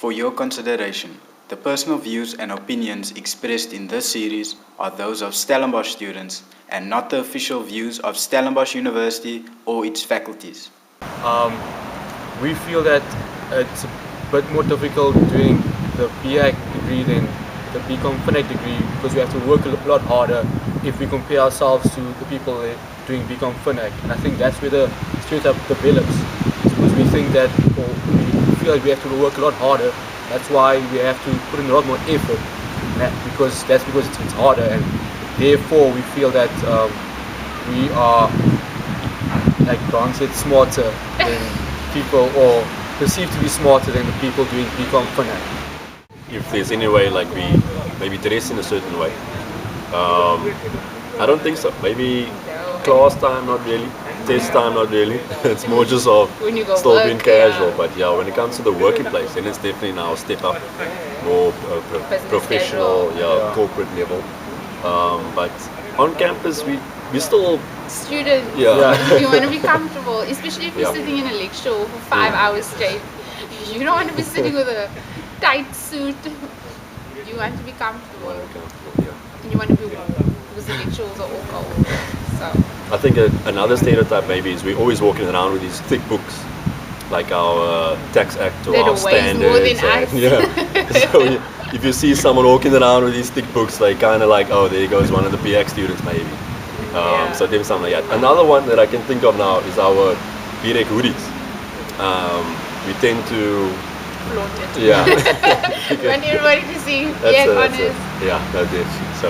For your consideration, the personal views and opinions expressed in this series are those of Stellenbosch students and not the official views of Stellenbosch University or its faculties. We feel that it's a bit more difficult doing the BAcc degree than the BCom Finec degree because we have to work a lot harder if we compare ourselves to the people doing BCom Finec. And I think that's where the stereotype develops, because we think that, or we feel like we have to work a lot harder. That's why we have to put in a lot more effort, because it's harder, and therefore we feel that we are, like Brian said, smarter than people, or perceived to be smarter than the people doing BCom Finec. If there's any way like we maybe dress in a certain way, I don't think so. Maybe class time, not really. Test time, not really. It's more just of still being casual. But yeah, when it comes to the working place, then it's definitely now a step up, more professional, corporate level. But on campus, we still students. You want to be comfortable, especially if you're sitting in a lecture for 5 hours straight. You don't want to be sitting with a tight suit. You want to be comfortable. And you want to be warm because the lectures are all cold. So I think another stereotype maybe is we're always walking around with these thick books, like our tax act or our standards. More than us. So if you see someone walking around with these thick books, like kind of like, oh, there goes one of the BAcc students maybe. So there's something like that. Another one that I can think of now is our BAcc hoodies. We tend to flaunt it. Yeah. Want everybody to see. Yeah, that's it. So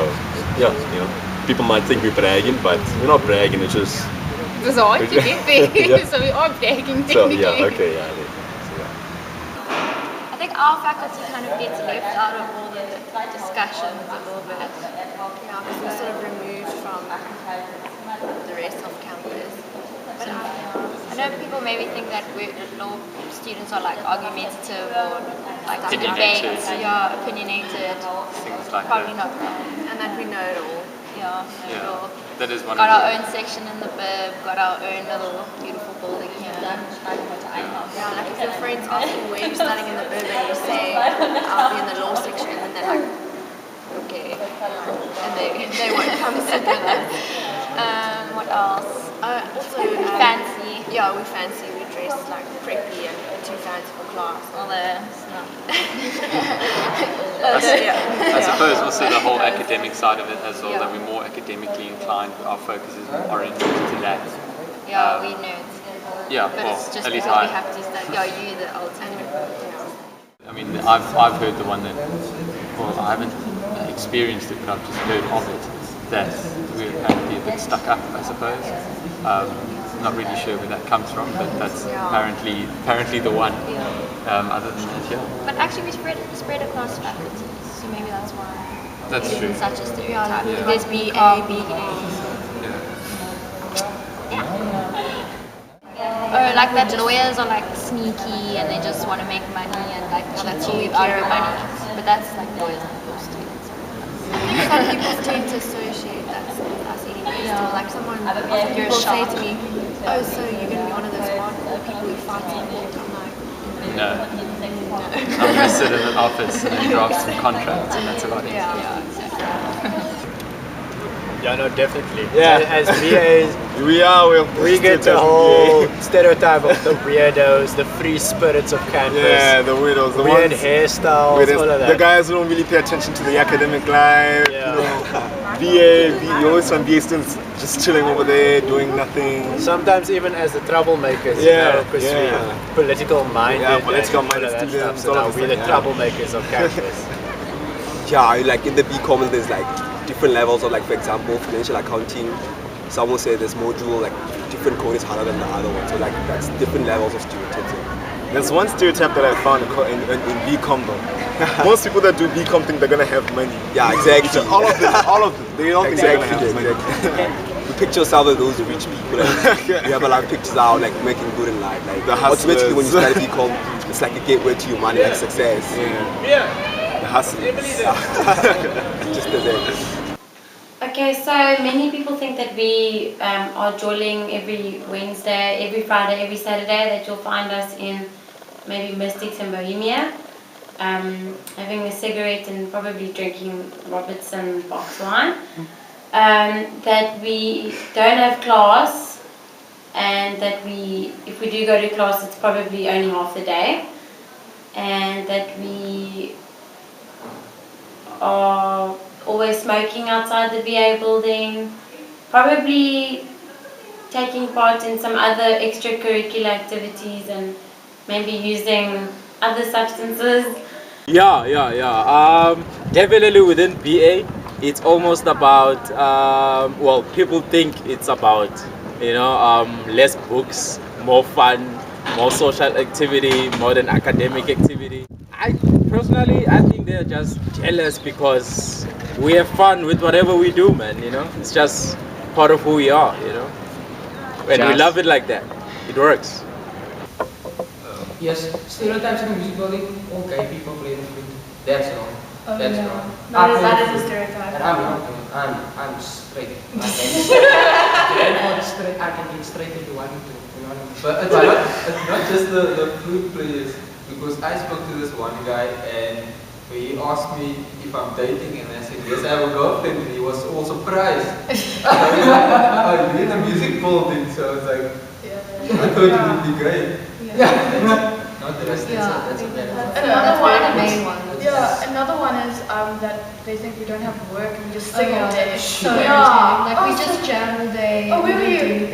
yeah, people might think we're bragging, but we're not bragging. It's just it's hard to get there. So we are bragging technically. So okay, I think our faculty kind of gets left out of all the discussions a little bit. Yeah, because we're sort of removed from the rest of campus. But I know people maybe think that law students are like argumentative or like opinionated. Opinionated. Things like Probably that. not. And that we know it all. Yeah. That is one got of our own section in the BIB, got our own little beautiful building here. Yeah, like if your friends ask you where you're studying in the BIB and you say, I'll be in the law section, and they're like, okay. And they won't come sit with us. What else? Also, fancy. Yeah, we fancy. We dress like preppy and too fancy for class. Although it's not. I suppose also the whole academic side of it as well, that we're more academically inclined. Our focus is more oriented to that. Yeah, we nerds. Yeah, but well, it's just at least because we have to study. Yeah, you the ultimate. I mean, I've heard the one that, well, I haven't experienced it, but I've just heard of it, that we're apparently a bit stuck up, I suppose. Not really sure where that comes from, but that's apparently the one. Other than that, But actually, we spread across faculties, so maybe that's why. That's true. Such a stereotype. Yeah. There's BA, BA. Or like that lawyers are like sneaky and they just want to make money and like cheat you out of your money. But that's like lawyers and law students. Some people tend to associate that with us anyway. Yeah. So like someone, You're people say shocked. to me, oh, so you're going to be one of those hardcore people who fight in court. I'm like, no. I'm going to sit in an office and draft some contracts, and that's about it. Yeah, exactly. Yeah, no, definitely. Yeah. As BAs, we get the whole stereotype of the weirdos, the free spirits of campus. Yeah, the weirdos, the weird ones, hairstyles, all of that. the guys who don't really pay attention to the academic life. You always find BA students just chilling over there, doing nothing. Sometimes even as the troublemakers, because we're political minded. Yeah, political minded students. So now we're the troublemakers of campus. Like in the BCom, there's like different levels of, like, for example, financial accounting. Some will say this module, like, different code is harder than the other one. So like that's different levels of stereotypes. There's one stereotype that I found in BCom though. Most people that do BCom think they're gonna have money. Yeah, exactly. All of them. They don't think they're gonna have money. You picture yourself as those rich people, and you have a lot of pictures out like making good in life. Like the hustlers. Ultimately, when you study BCom, it's like a gateway to your money, like success. The hustlers. Just as it. Okay, so many people think that we are drilling every Wednesday, every Friday, every Saturday, that you'll find us in maybe Mystics and Bohemia. having a cigarette and probably drinking Robertson box wine. That we don't have class, and that if we do go to class, it's probably only half the day, and that we are always smoking outside the BA building, probably taking part in some other extracurricular activities and maybe using other substances. Definitely within BA, it's almost about, well, people think it's about, less books, more fun, more social activity, more than academic activity. I think they're just jealous because we have fun with whatever we do, man, It's just part of who we are, And we love it like that. It works. Yes, stereotypes in the music building, all gay people play the flute. That's wrong. That's wrong. That is a stereotype. And I'm straight. I'm not straight. I can get straight if you want me to. But it's not just the flute players, because I spoke to this one guy and he asked me if I'm dating, and I said yes, I have a girlfriend, and he was all surprised. Are you in the music building? So I was like, I thought it would be great. Not the rest. That's another one is that they think we don't have work and we just sing all day. So like we just jam all day. Oh, were you? We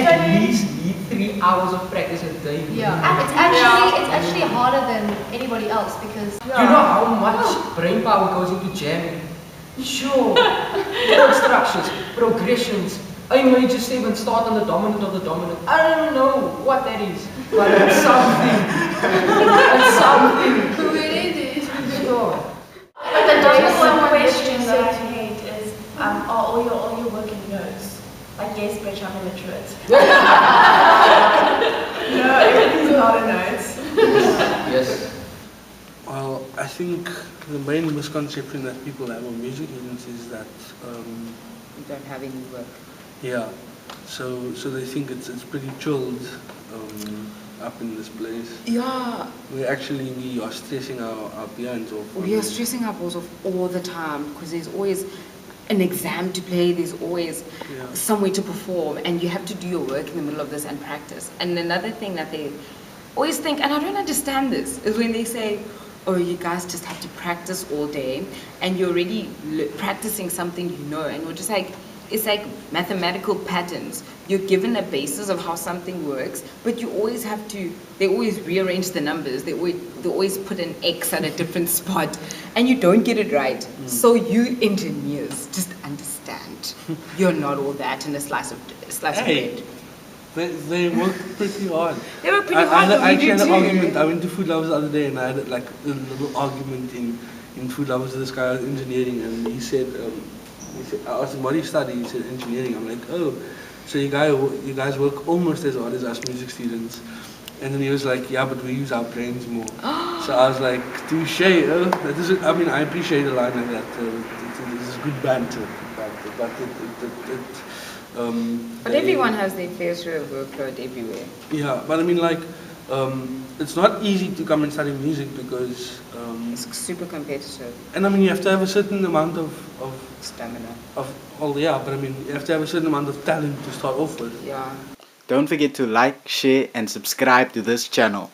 at least need 3 hours of practice a day. It's actually harder than anybody else because you know how much brain power goes into jamming. Sure, chord structures, progressions. I major 7 start on the dominant of the dominant. I don't know what that is, but it's something. It's something. Sure. But the number one question that I hate is, are all your working notes? Like, yes, bitch, I'm illiterate. No, everything's not a note. Yes. Well, I think the main misconception that people have of music students is that you don't have any work. Yeah, so they think it's pretty chilled up in this place. Yeah. We are stressing our behinds off. We are stressing our balls off all the time because there's always an exam to play, there's always somewhere to perform, and you have to do your work in the middle of this and practice. And another thing that they always think, and I don't understand this, is when they say, oh, you guys just have to practice all day, and you're already practicing something and we're just like, it's like mathematical patterns. You're given a basis of how something works, but you always have to, they always rearrange the numbers. They always put an X at a different spot, and you don't get it right. So you engineers, just understand. You're not all that in a slice of bread. They work pretty hard. They work pretty hard, I actually had an too. argument. I went to Food Lovers the other day, and I had like a little argument in Food Lovers with this guy was engineering, and he said, I asked him, what do you study? He said, engineering. I'm like, oh, so you guys work almost as hard as us music students. And then he was like, yeah, but we use our brains more. So I was like, touche. I appreciate a line like that. This is good banter. But everyone has their fair share of workload everywhere. Yeah, but I mean, like, it's not easy to come and study music because it's super competitive. And I mean, you have to have a certain amount of stamina. But I mean, you have to have a certain amount of talent to start off with. Yeah. Don't forget to like, share, and subscribe to this channel.